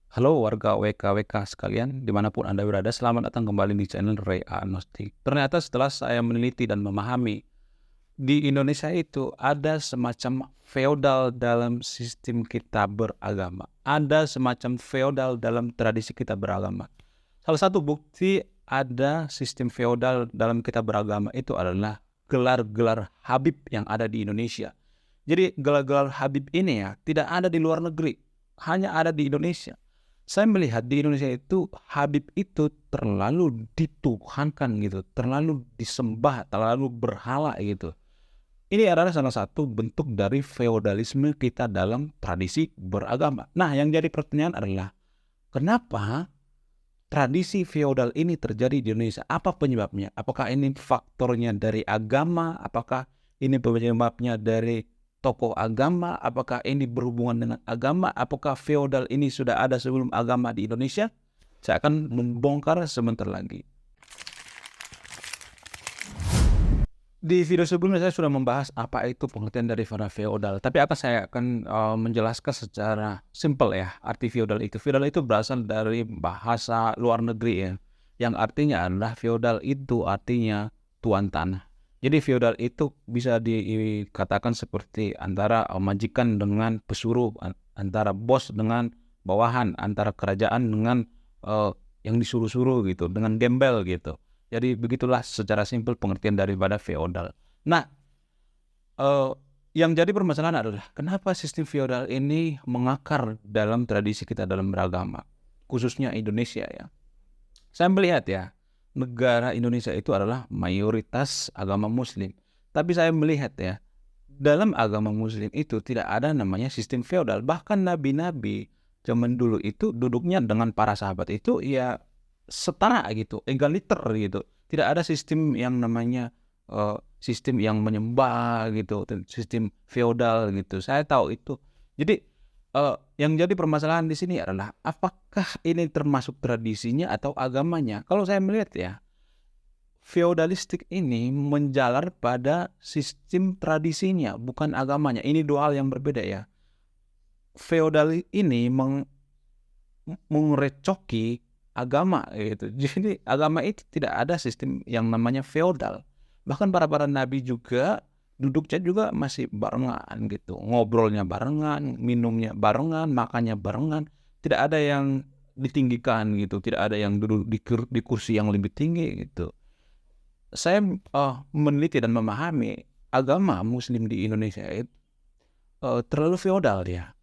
Halo warga WKWK sekalian, dimanapun Anda berada, selamat datang kembali di channel Ray Agnostik. Ternyata setelah saya meneliti dan memahami, di Indonesia itu ada semacam feodal dalam sistem kita beragama. Ada semacam feodal dalam tradisi kita beragama. Salah satu bukti ada sistem feodal dalam kita beragama itu adalah gelar-gelar Habib yang ada di Indonesia. Jadi gelar-gelar Habib ini ya tidak ada di luar negeri, hanya ada di Indonesia. Saya melihat di Indonesia itu Habib itu terlalu dituhankan gitu, terlalu disembah, terlalu berhala gitu. Ini adalah salah satu bentuk dari feodalisme kita dalam tradisi beragama. Nah, yang jadi pertanyaan adalah kenapa tradisi feodal ini terjadi di Indonesia? Apa penyebabnya? Apakah ini faktornya dari agama? Apakah ini penyebabnya dari tokoh agama? Apakah ini berhubungan dengan agama? Apakah feodal ini sudah ada sebelum agama di Indonesia? Saya akan membongkar sebentar lagi. Di video sebelumnya saya sudah membahas apa itu pengertian dari feodal, tapi saya akan menjelaskan secara simpel ya arti feodal itu. Feodal itu berasal dari bahasa luar negeri ya, yang artinya adalah feodal itu artinya tuan tanah. Jadi feodal itu bisa dikatakan seperti antara majikan dengan pesuruh, antara bos dengan bawahan, antara kerajaan dengan yang disuruh-suruh gitu, dengan gembel gitu. Jadi begitulah secara simpel pengertian daripada feodal. Nah, eh, yang jadi permasalahan adalah kenapa sistem feodal ini mengakar dalam tradisi kita dalam beragama, khususnya Indonesia ya. Saya melihat ya, negara Indonesia itu adalah mayoritas agama Muslim. Tapi saya melihat ya, dalam agama Muslim itu tidak ada namanya sistem feodal. Bahkan nabi-nabi zaman dulu itu duduknya dengan para sahabat itu ya setara gitu, egaliter gitu. Tidak ada sistem yang namanya sistem yang menyembah gitu, sistem feodal gitu. Saya tahu itu. Jadi yang jadi permasalahan di sini adalah apakah ini termasuk tradisinya atau agamanya? Kalau saya melihat ya, feodalistik ini menjalar pada sistem tradisinya, bukan agamanya. Ini dua hal yang berbeda ya. Feodal ini merecoki agama gitu. Jadi agama itu tidak ada sistem yang namanya feodal. Bahkan para nabi juga duduknya juga masih barengan gitu. Ngobrolnya barengan, minumnya barengan, makannya barengan. Tidak ada yang ditinggikan gitu, tidak ada yang duduk di kursi yang lebih tinggi gitu. Saya meneliti dan memahami agama Muslim di Indonesia itu terlalu feodal ya.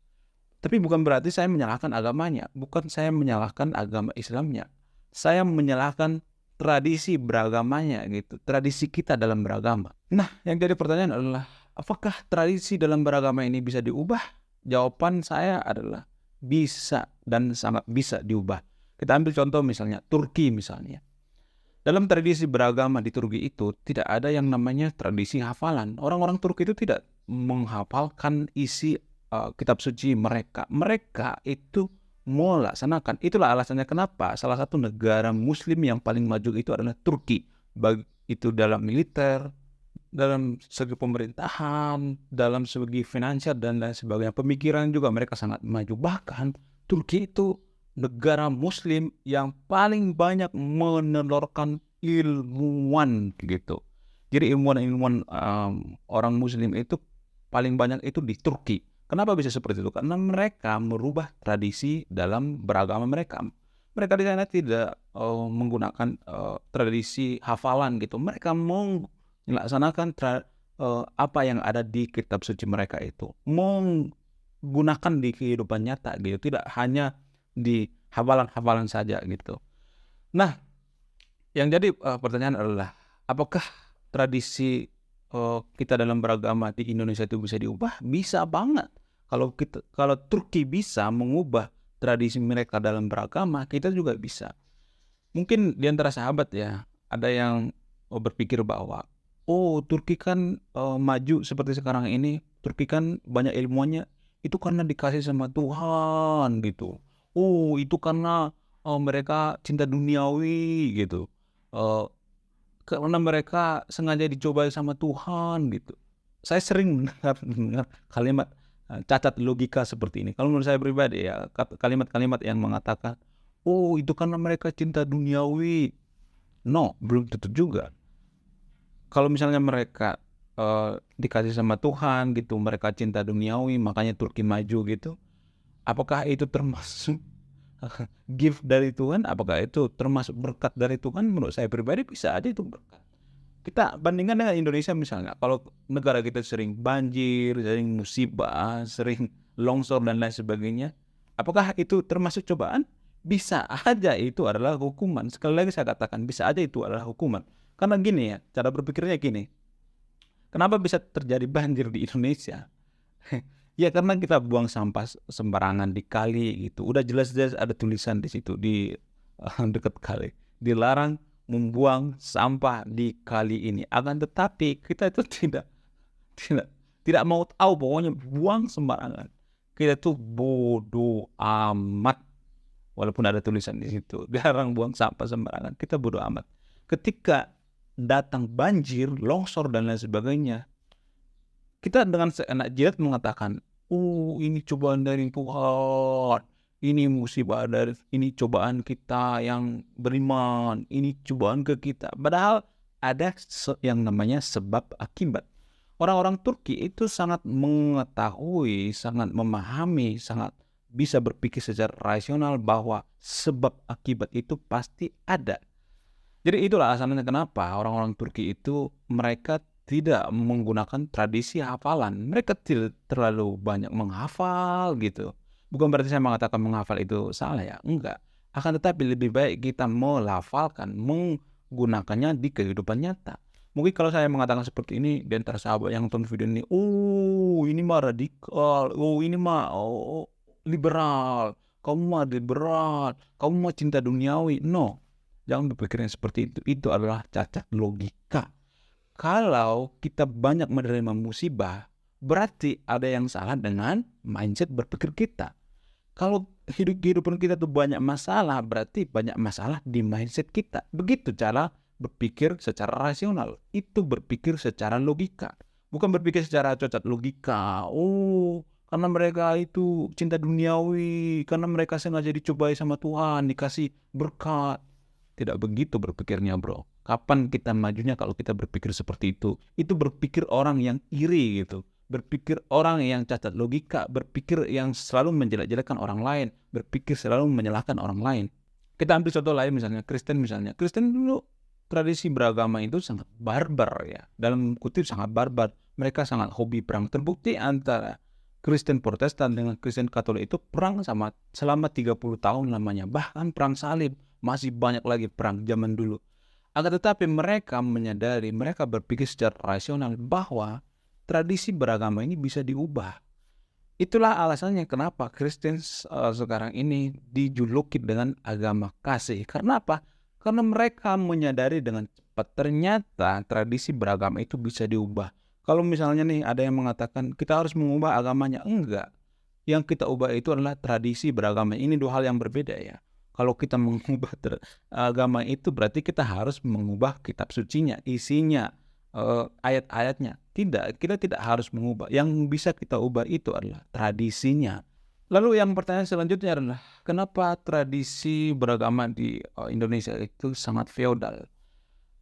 Tapi bukan berarti saya menyalahkan agamanya, bukan saya menyalahkan agama Islamnya. Saya menyalahkan tradisi beragamanya gitu, tradisi kita dalam beragama. Nah, yang jadi pertanyaan adalah, apakah tradisi dalam beragama ini bisa diubah? Jawaban saya adalah bisa dan sangat bisa diubah. Kita ambil contoh misalnya Turki misalnya. Dalam tradisi beragama di Turki itu tidak ada yang namanya tradisi hafalan. Orang-orang Turki itu tidak menghafalkan isi kitab suci mereka. Mereka itu melaksanakan. Itulah alasannya kenapa salah satu negara Muslim yang paling maju itu adalah Turki. Itu dalam militer, dalam segi pemerintahan, dalam segi finansial dan lain sebagainya. Pemikiran juga mereka sangat maju. Bahkan Turki itu negara Muslim yang paling banyak menelurkan ilmuwan gitu. Jadi ilmuwan-ilmuwan orang Muslim itu paling banyak itu di Turki. Kenapa bisa seperti itu? Karena mereka merubah tradisi dalam beragama mereka. Mereka di sana tidak menggunakan tradisi hafalan gitu. Mereka melaksanakan apa yang ada di kitab suci mereka itu. Menggunakan di kehidupan nyata gitu. Tidak hanya di hafalan-hafalan saja gitu. Nah, yang jadi pertanyaan adalah apakah tradisi kita dalam beragama di Indonesia itu bisa diubah? Bisa banget. Kalau Turki bisa mengubah tradisi mereka dalam beragama, kita juga bisa. Mungkin di antara sahabat ya, ada yang berpikir bahwa Turki kan maju seperti sekarang ini, Turki kan banyak ilmuannya itu karena dikasih sama Tuhan gitu. Itu karena mereka cinta duniawi gitu. Uh, karena mereka sengaja dicobai sama Tuhan gitu. Saya sering mendengar kalimat cacat logika seperti ini. Kalau menurut saya pribadi ya, kalimat-kalimat yang mengatakan, "Oh, itu karena mereka cinta duniawi." No, belum tentu juga. Kalau misalnya mereka dikasih sama Tuhan gitu, mereka cinta duniawi, makanya Turki maju gitu, apakah itu termasuk gift dari Tuhan? Apakah itu termasuk berkat dari Tuhan? Menurut saya pribadi bisa aja itu berkat. Kita bandingkan dengan Indonesia misalnya, kalau negara kita sering banjir, sering musibah, sering longsor dan lain sebagainya, apakah itu termasuk cobaan? Bisa aja itu adalah hukuman. Sekali lagi saya katakan, bisa aja itu adalah hukuman. Karena gini ya, cara berpikirnya gini, kenapa bisa terjadi banjir di Indonesia? Ya karena kita buang sampah sembarangan di kali gitu. Udah jelas-jelas ada tulisan di situ di dekat kali. Dilarang membuang sampah di kali ini. Akan tetapi kita itu tidak tidak mau tahu, pokoknya buang sembarangan. Kita tuh bodoh amat. Walaupun ada tulisan di situ, dilarang buang sampah sembarangan. Kita bodoh amat. Ketika datang banjir, longsor dan lain sebagainya, kita dengan seenak jidat mengatakan, ini cobaan dari Tuhan, ini musibah ini cobaan kita yang beriman, ini cobaan ke kita. Padahal ada yang namanya sebab akibat. Orang-orang Turki itu sangat mengetahui, sangat memahami, sangat bisa berpikir secara rasional bahwa sebab akibat itu pasti ada. Jadi itulah alasannya kenapa orang-orang Turki itu mereka tidak menggunakan tradisi hafalan. Mereka tidak terlalu banyak menghafal gitu. Bukan berarti saya mengatakan menghafal itu salah ya, enggak. Akan tetapi lebih baik kita melafalkan, menggunakannya di kehidupan nyata. Mungkin kalau saya mengatakan seperti ini, di antara sahabat yang nonton video ini, ini mah radikal, ini mah liberal, kamu mah liberal, kamu mah cinta duniawi. No. Jangan berpikir yang seperti itu. Itu adalah cacat logika. Kalau kita banyak menerima musibah, berarti ada yang salah dengan mindset berpikir kita. Kalau kehidupan kita tuh banyak masalah, berarti banyak masalah di mindset kita. Begitu cara berpikir secara rasional. Itu berpikir secara logika. Bukan berpikir secara cacat logika. Karena mereka itu cinta duniawi, karena mereka sengaja dicobai sama Tuhan, dikasih berkat. Tidak begitu berpikirnya, bro. Kapan kita majunya kalau kita berpikir seperti itu? Itu berpikir orang yang iri gitu. Berpikir orang yang cacat logika. Berpikir yang selalu menjelek-jelekan orang lain. Berpikir selalu menyalahkan orang lain. Kita ambil contoh lain misalnya, Kristen misalnya. Kristen dulu tradisi beragama itu sangat barbar ya. Dalam kutip sangat barbar. Mereka sangat hobi perang. Terbukti antara Kristen Protestan dengan Kristen Katolik itu perang selama 30 tahun lamanya. Bahkan perang salib. Masih banyak lagi perang zaman dulu. Akan tetapi mereka menyadari, mereka berpikir secara rasional bahwa tradisi beragama ini bisa diubah. Itulah alasannya kenapa Kristen sekarang ini dijuluki dengan agama kasih. Karena apa? Karena mereka menyadari dengan cepat ternyata tradisi beragama itu bisa diubah. Kalau misalnya nih ada yang mengatakan kita harus mengubah agamanya, enggak. Yang kita ubah itu adalah tradisi beragama. Ini dua hal yang berbeda ya. Kalau kita mengubah agama itu berarti kita harus mengubah kitab sucinya, isinya, ayat-ayatnya. Tidak, kita tidak harus mengubah. Yang bisa kita ubah itu adalah tradisinya. Lalu yang pertanyaan selanjutnya adalah kenapa tradisi beragama di Indonesia itu sangat feodal?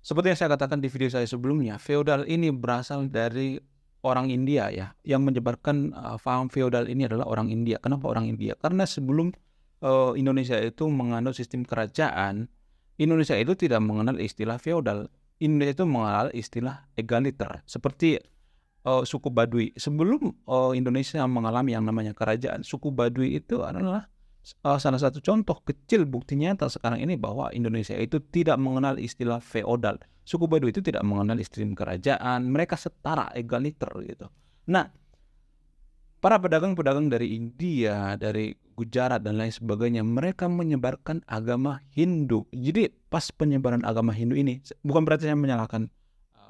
Seperti yang saya katakan di video saya sebelumnya, feodal ini berasal dari orang India ya. Yang menyebarkan paham feodal ini adalah orang India. Kenapa orang India? Karena sebelum Indonesia itu menganut sistem kerajaan, Indonesia itu tidak mengenal istilah feodal. Indonesia itu mengenal istilah egaliter, seperti suku Baduy. Sebelum Indonesia mengalami yang namanya kerajaan, suku Baduy itu adalah salah satu contoh kecil bukti nyata sekarang ini bahwa Indonesia itu tidak mengenal istilah feodal. Suku Baduy itu tidak mengenal sistem kerajaan, mereka setara, egaliter gitu. Nah, para pedagang-pedagang dari India, dari Gujarat dan lain sebagainya, mereka menyebarkan agama Hindu. Jadi pas penyebaran agama Hindu ini, bukan berarti saya menyalahkan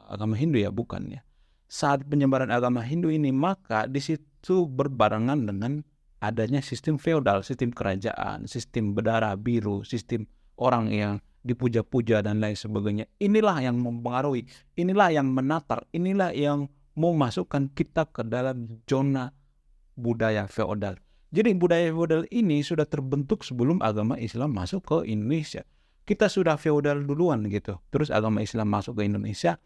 agama Hindu ya, bukan ya. Saat penyebaran agama Hindu ini, maka di situ berbarengan dengan adanya sistem feodal, sistem kerajaan, sistem berdarah biru, sistem orang yang dipuja-puja dan lain sebagainya. Inilah yang mempengaruhi, inilah yang menatar, inilah yang memasukkan kita ke dalam zona budaya feodal. Jadi budaya feodal ini sudah terbentuk sebelum agama Islam masuk ke Indonesia. Kita sudah feodal duluan gitu. Terus agama Islam masuk ke Indonesia,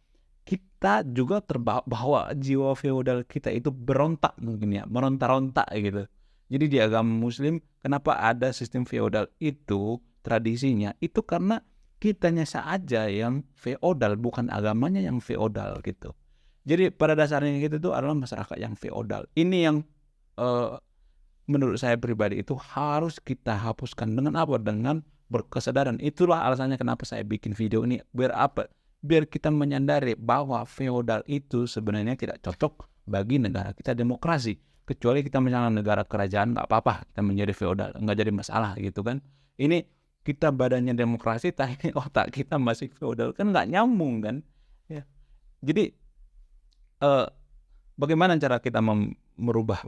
kita juga terbawa jiwa feodal kita itu berontak mungkin ya, meronta-ronta gitu. Jadi di agama Muslim, kenapa ada sistem feodal itu, tradisinya, itu karena kitanya saja yang feodal, bukan agamanya yang feodal gitu. Jadi pada dasarnya kita itu adalah masyarakat yang feodal. Ini yang menurut saya pribadi itu harus kita hapuskan. Dengan apa? Dengan berkesadaran. Itulah alasannya kenapa saya bikin video ini. Biar apa? Biar kita menyadari bahwa feodal itu sebenarnya tidak cocok bagi negara kita demokrasi. Kecuali kita misalnya negara kerajaan, nggak apa-apa kita menjadi feodal, nggak jadi masalah gitu kan. Ini kita badannya demokrasi, tapi otak kita masih feodal, kan nggak nyambung kan. Ya. Jadi bagaimana cara kita merubah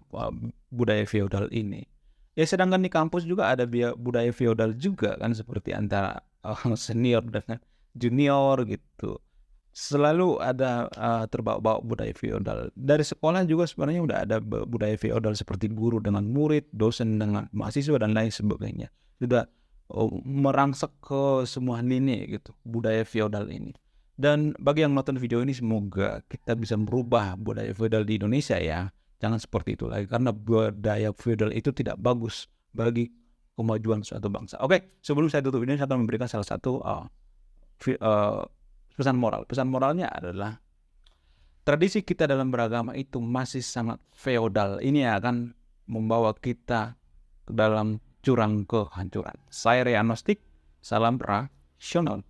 budaya feodal ini? Ya sedangkan di kampus juga ada budaya feodal juga kan, seperti antara senior dengan junior gitu. Selalu ada terbawa-bawa budaya feodal. Dari sekolah juga sebenarnya udah ada budaya feodal, seperti guru dengan murid, dosen dengan mahasiswa dan lain sebagainya. Sudah merangsek ke semua lini gitu budaya feodal ini. Dan bagi yang nonton video ini, semoga kita bisa merubah budaya feodal di Indonesia ya. Jangan seperti itu lagi, karena budaya feodal itu tidak bagus bagi kemajuan suatu bangsa. Oke, sebelum saya tutup ini, saya akan memberikan salah satu pesan moral. Pesan moralnya adalah tradisi kita dalam beragama itu masih sangat feodal. Ini akan membawa kita ke dalam jurang kehancuran. Saya Ray Agnostik, salam rasional.